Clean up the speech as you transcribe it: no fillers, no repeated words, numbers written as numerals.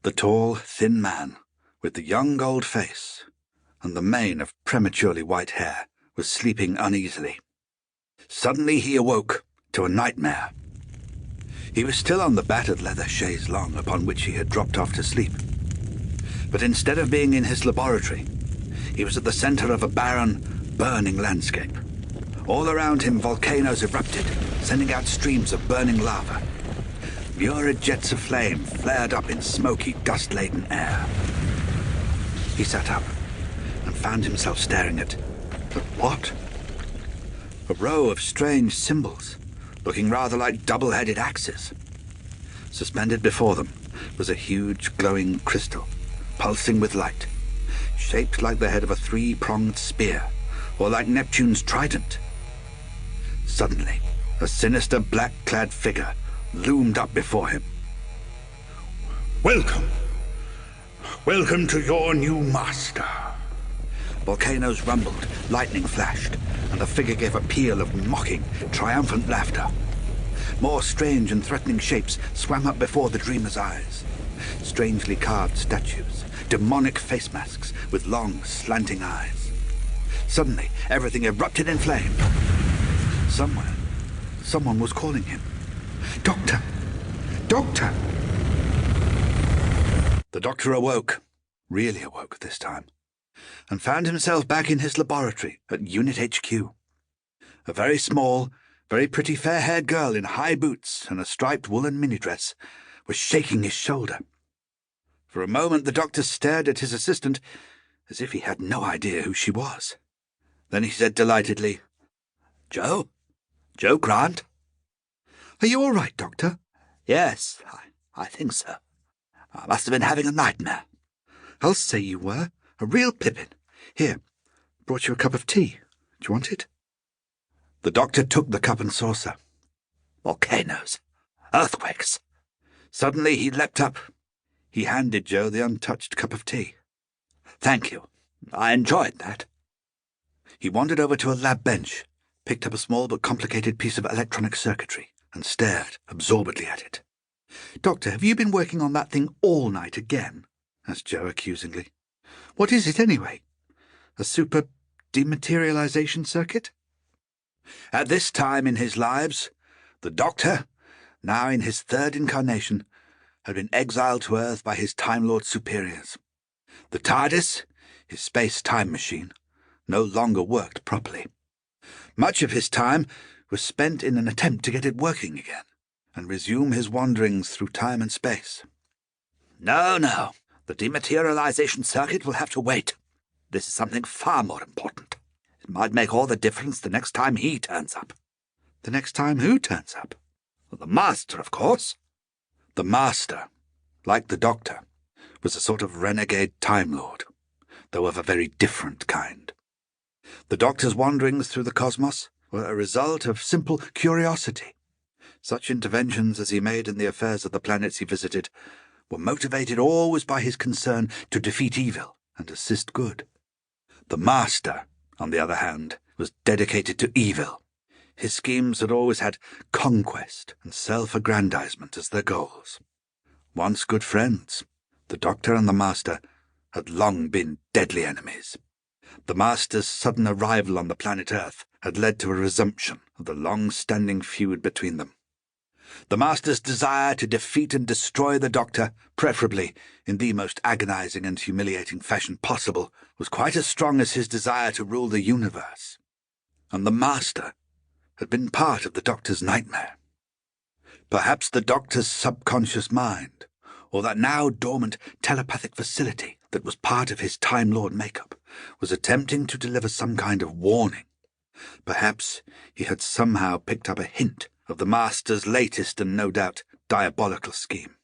The tall, thin man, with the young gold face and the mane of prematurely white hair, was sleeping uneasily. Suddenly he awoke to a nightmare. He was still on the battered leather chaise longue upon which he had dropped off to sleep. But instead of being in his laboratory, he was at the center of a barren, burning landscape. All around him volcanoes erupted, sending out streams of burning lava. Lurid jets of flame flared up in smoky, dust-laden air. He sat up and found himself staring at what? A row of strange symbols, looking rather like double-headed axes. Suspended before them was a huge glowing crystal, pulsing with light, shaped like the head of a three-pronged spear, or like Neptune's trident. Suddenly, a sinister black-clad figure loomed up before him. Welcome. Welcome to your new master. Volcanoes rumbled, lightning flashed, and the figure gave a peal of mocking, triumphant laughter. More strange and threatening shapes swam up before the dreamer's eyes. Strangely carved statues, demonic face masks with long, slanting eyes. Suddenly, everything erupted in flame. Somewhere, someone was calling him. Doctor! Doctor! The doctor awoke, really awoke this time, and found himself back in his laboratory at Unit HQ. A very small, very pretty fair-haired girl in high boots and a striped woolen mini-dress was shaking his shoulder. For a moment the doctor stared at his assistant as if he had no idea who she was. Then he said delightedly, "Joe? Joe Grant?" "Are you all right, Doctor?" "Yes, I think so. I must have been having a nightmare." "I'll say you were. A real pippin. Here, brought you a cup of tea. Do you want it?" The doctor took the cup and saucer. Volcanoes. Earthquakes. Suddenly he leapt up. He handed Joe the untouched cup of tea. "Thank you. I enjoyed that." He wandered over to a lab bench, picked up a small but complicated piece of electronic circuitry, and stared absorbedly at it. "Doctor, have you been working on that thing all night again?" asked Joe accusingly. "What is it, anyway? A super dematerialization circuit?" At this time in his lives, the Doctor, now in his third incarnation, had been exiled to Earth by his Time Lord superiors. The TARDIS, his space-time machine, no longer worked properly. Much of his time was spent in an attempt to get it working again and resume his wanderings through time and space. No, the dematerialization circuit will have to wait. This is something far more important. It might make all the difference the next time he turns up." "The next time who turns up?" "Well, the Master, of course." The Master, like the Doctor, was a sort of renegade Time Lord, though of a very different kind. The Doctor's wanderings through the cosmos were a result of simple curiosity. Such interventions as he made in the affairs of the planets he visited were motivated always by his concern to defeat evil and assist good. The Master, on the other hand, was dedicated to evil. His schemes had always had conquest and self-aggrandizement as their goals. Once good friends, the Doctor and the Master had long been deadly enemies. The Master's sudden arrival on the planet Earth had led to a resumption of the long-standing feud between them. The Master's desire to defeat and destroy the Doctor, preferably in the most agonizing and humiliating fashion possible, was quite as strong as his desire to rule the universe. And the Master had been part of the Doctor's nightmare. Perhaps the Doctor's subconscious mind, or that now dormant telepathic facility that was part of his Time Lord makeup, was attempting to deliver some kind of warning. Perhaps he had somehow picked up a hint of the Master's latest and no doubt diabolical scheme.